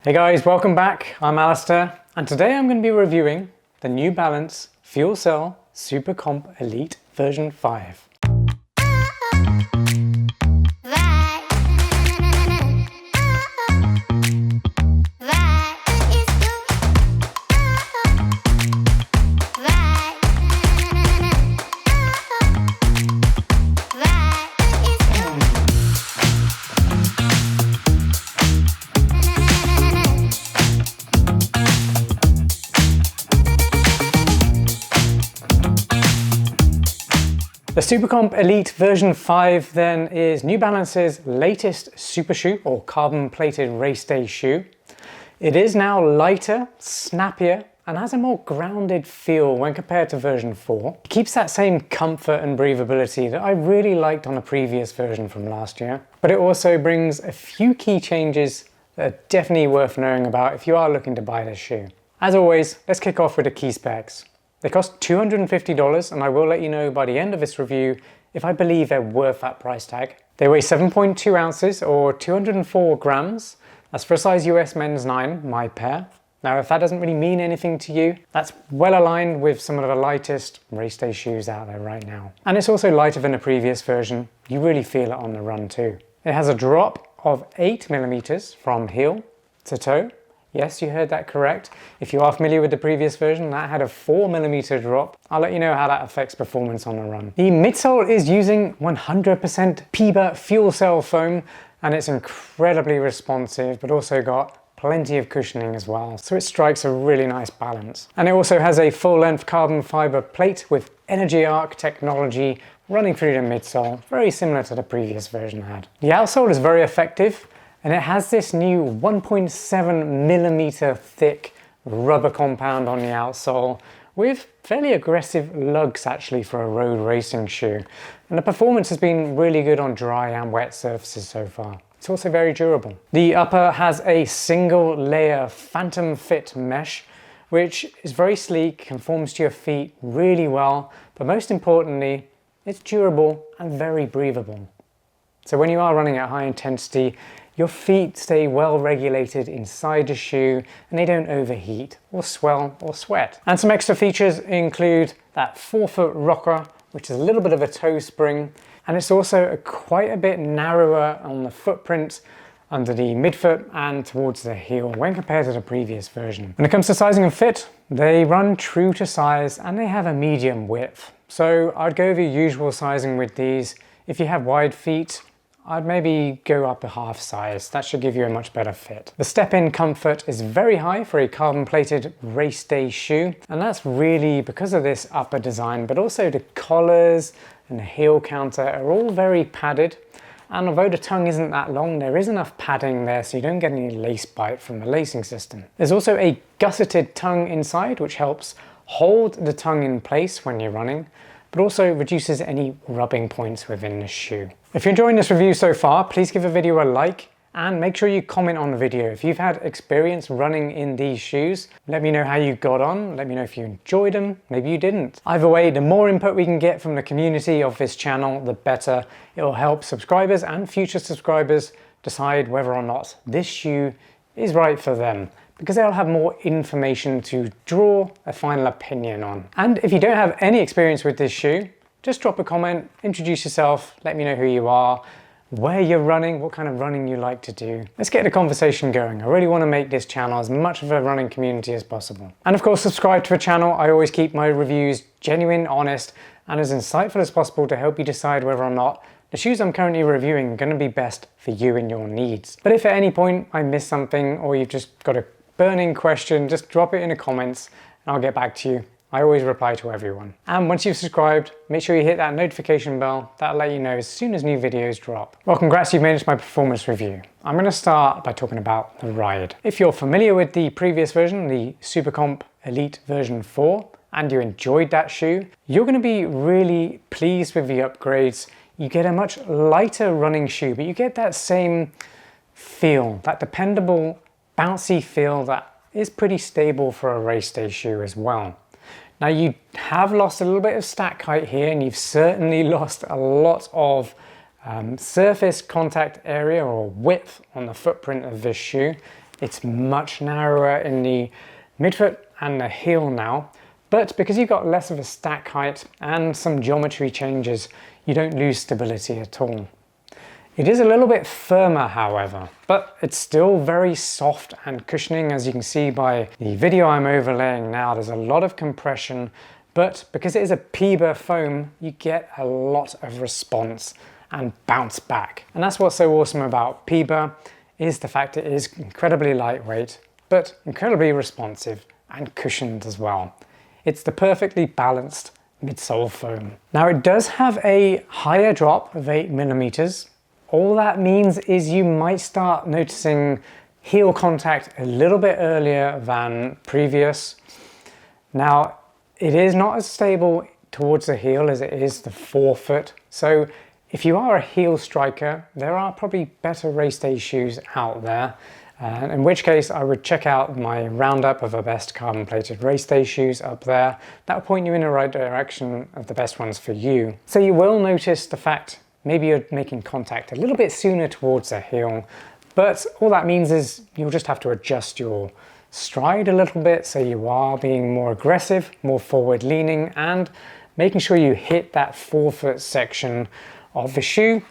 Hey guys, welcome back. I'm Alistair, and today I'm going to be reviewing the New Balance FuelCell SuperComp Elite version 5. The SuperComp Elite version 5 then is New Balance's latest super shoe or carbon plated race day shoe. It is now lighter, snappier, and has a more grounded feel when compared to version 4. It keeps that same comfort and breathability that I really liked on a previous version from last year. But it also brings a few key changes that are definitely worth knowing about if you are looking to buy this shoe. As always, let's kick off with the key specs. They cost $250, and I will let you know by the end of this review if I believe they're worth that price tag. They weigh 7.2 ounces or 204 grams. That's for a size US men's 9, my pair. Now, if that doesn't really mean anything to you, that's well aligned with some of the lightest race day shoes out there right now. And it's also lighter than the previous version. You really feel it on the run too. It has a drop of 8 millimeters from heel to toe. Yes, you heard that correct. If you are familiar with the previous version, that had a 4mm drop. I'll let you know how that affects performance on the run. The midsole is using 100% PEBA fuel cell foam, and it's incredibly responsive, but also got plenty of cushioning as well. So it strikes a really nice balance. And it also has a full-length carbon fiber plate with energy arc technology running through the midsole, very similar to the previous version had. The outsole is very effective, and it has this new 1.7mm thick rubber compound on the outsole with fairly aggressive lugs actually for a road racing shoe. And the performance has been really good on dry and wet surfaces so far. It's also very durable. The upper has a single layer PhantomFit mesh, which is very sleek, conforms to your feet really well, but most importantly, it's durable and very breathable. So when you are running at high intensity, your feet stay well regulated inside the shoe and they don't overheat or swell or sweat. And some extra features include that 4-foot rocker, which is a little bit of a toe spring, and it's also quite a bit narrower on the footprint under the midfoot and towards the heel when compared to the previous version. When it comes to sizing and fit, they run true to size and they have a medium width. So I'd go with your usual sizing with these. If you have wide feet, I'd maybe go up a half size. That should give you a much better fit. The step-in comfort is very high for a carbon-plated race day shoe, and that's really because of this upper design, but also the collars and the heel counter are all very padded. And although the tongue isn't that long, there is enough padding there so you don't get any lace bite from the lacing system. There's also a gusseted tongue inside, which helps hold the tongue in place when you're running, but also reduces any rubbing points within the shoe. If you're enjoying this review so far, please give the video a like and make sure you comment on the video. If you've had experience running in these shoes, let me know how you got on, let me know if you enjoyed them, maybe you didn't. Either way, the more input we can get from the community of this channel, the better. It will help subscribers and future subscribers decide whether or not this shoe is right for them, because they'll have more information to draw a final opinion on. And if you don't have any experience with this shoe, just drop a comment, introduce yourself, let me know who you are, where you're running, what kind of running you like to do. Let's get the conversation going. I really want to make this channel as much of a running community as possible. And of course, subscribe to the channel. I always keep my reviews genuine, honest, and as insightful as possible to help you decide whether or not the shoes I'm currently reviewing are going to be best for you and your needs. But if at any point I miss something or you've just got a burning question, just drop it in the comments and I'll get back to you. I always reply to everyone. And once you've subscribed, make sure you hit that notification bell. That'll let you know as soon as new videos drop. Well, congrats, you've made it to my performance review. I'm going to start by talking about the ride. If you're familiar with the previous version, the SuperComp Elite version 4, and you enjoyed that shoe, you're going to be really pleased with the upgrades. You get a much lighter running shoe, but you get that same feel, that dependable, bouncy feel that is pretty stable for a race day shoe as well. Now you have lost a little bit of stack height here, and you've certainly lost a lot of surface contact area or width on the footprint of this shoe. It's much narrower in the midfoot and the heel now, but because you've got less of a stack height and some geometry changes, you don't lose stability at all. It is a little bit firmer, however, but it's still very soft and cushioning. As you can see by the video I'm overlaying now, there's a lot of compression, but because it is a PBA foam, you get a lot of response and bounce back. And that's what's so awesome about PBA, is the fact it is incredibly lightweight, but incredibly responsive and cushioned as well. It's the perfectly balanced midsole foam. Now it does have a higher drop of 8mm. All that means is you might start noticing heel contact a little bit earlier than previous. Now, it is not as stable towards the heel as it is the forefoot. So if you are a heel striker, there are probably better race day shoes out there. In which case I would check out my roundup of the best carbon plated race day shoes up there. That will point you in the right direction of the best ones for you. So you will notice the fact maybe you're making contact a little bit sooner towards the heel, but all that means is you'll just have to adjust your stride a little bit so you are being more aggressive, more forward leaning, and making sure you hit that forefoot section of the shoe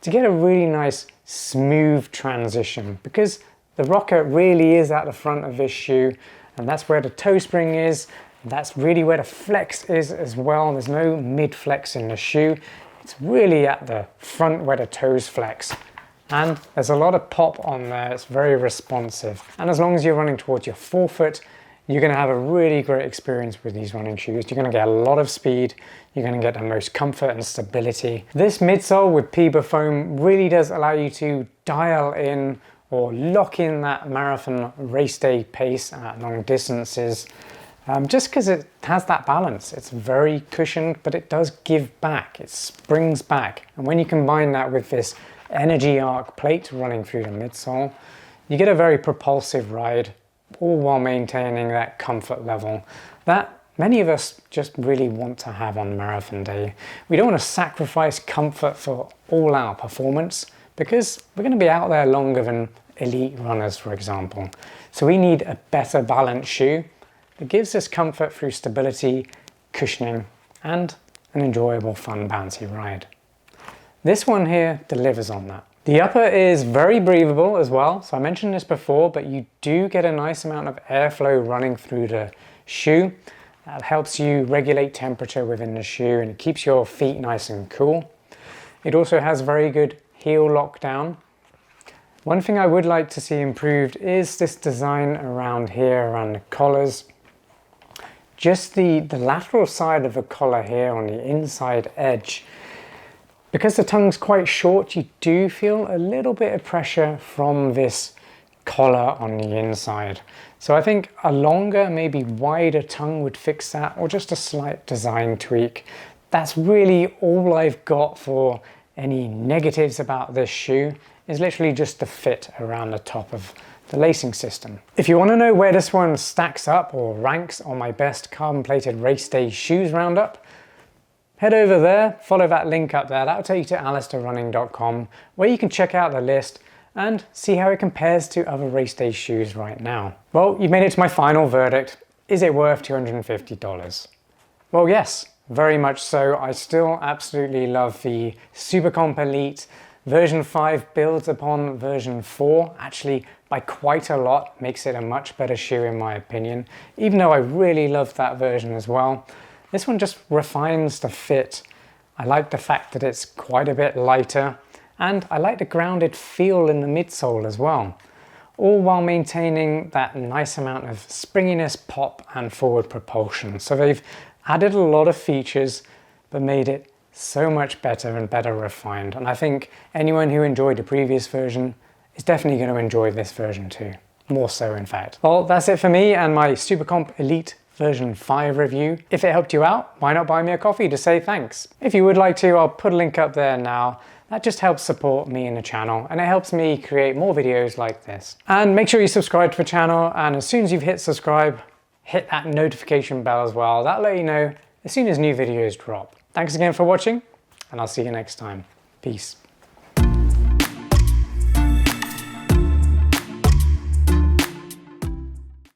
to get a really nice smooth transition, because the rocker really is at the front of this shoe, and that's where the toe spring is. That's really where the flex is as well. There's no mid flex in the shoe. It's really at the front where the toes flex. And there's a lot of pop on there. It's very responsive. And as long as you're running towards your forefoot, you're going to have a really great experience with these running shoes. You're going to get a lot of speed. You're going to get the most comfort and stability. This midsole with PBA foam really does allow you to dial in or lock in that marathon race day pace at long distances. Just because it has that balance. It's very cushioned, but it does give back. It springs back. And when you combine that with this energy arc plate running through the midsole, you get a very propulsive ride, all while maintaining that comfort level that many of us just really want to have on marathon day. We don't want to sacrifice comfort for all-out performance, because we're going to be out there longer than elite runners, for example. So we need a better balanced shoe that gives us comfort through stability, cushioning, and an enjoyable, fun, bouncy ride. This one here delivers on that. The upper is very breathable as well. So I mentioned this before, but you do get a nice amount of airflow running through the shoe. That helps you regulate temperature within the shoe and it keeps your feet nice and cool. It also has very good heel lockdown. One thing I would like to see improved is this design around here, around the collars. Just the lateral side of the collar here on the inside edge. Because the tongue's quite short, you do feel a little bit of pressure from this collar on the inside. So I think a longer, maybe wider tongue would fix that, or just a slight design tweak. That's really all I've got for any negatives about this shoe, is literally just the fit around the top of the lacing system. If you want to know where this one stacks up or ranks on my best carbon plated race day shoes roundup, head over there, follow that link up there. That'll take you to alistairrunning.com, where you can check out the list and see how it compares to other race day shoes right now. Well, you've made it to my final verdict. Is it worth $250? Well, yes, very much so. I still absolutely love the SuperComp Elite. Version 5 builds upon version 4, actually by quite a lot, makes it a much better shoe in my opinion, even though I really love that version as well. This one just refines the fit. I like the fact that it's quite a bit lighter, and I like the grounded feel in the midsole as well, all while maintaining that nice amount of springiness, pop, and forward propulsion. So they've added a lot of features, but made it so much better and better refined. And I think anyone who enjoyed the previous version is definitely going to enjoy this version too. More so, in fact. Well, that's it for me and my SuperComp Elite version 5 review. If it helped you out, why not buy me a coffee to say thanks? If you would like to, I'll put a link up there now. That just helps support me and the channel, and it helps me create more videos like this. And make sure you subscribe to the channel, and as soon as you've hit subscribe, hit that notification bell as well. That'll let you know as soon as new videos drop. Thanks again for watching, and I'll see you next time. Peace.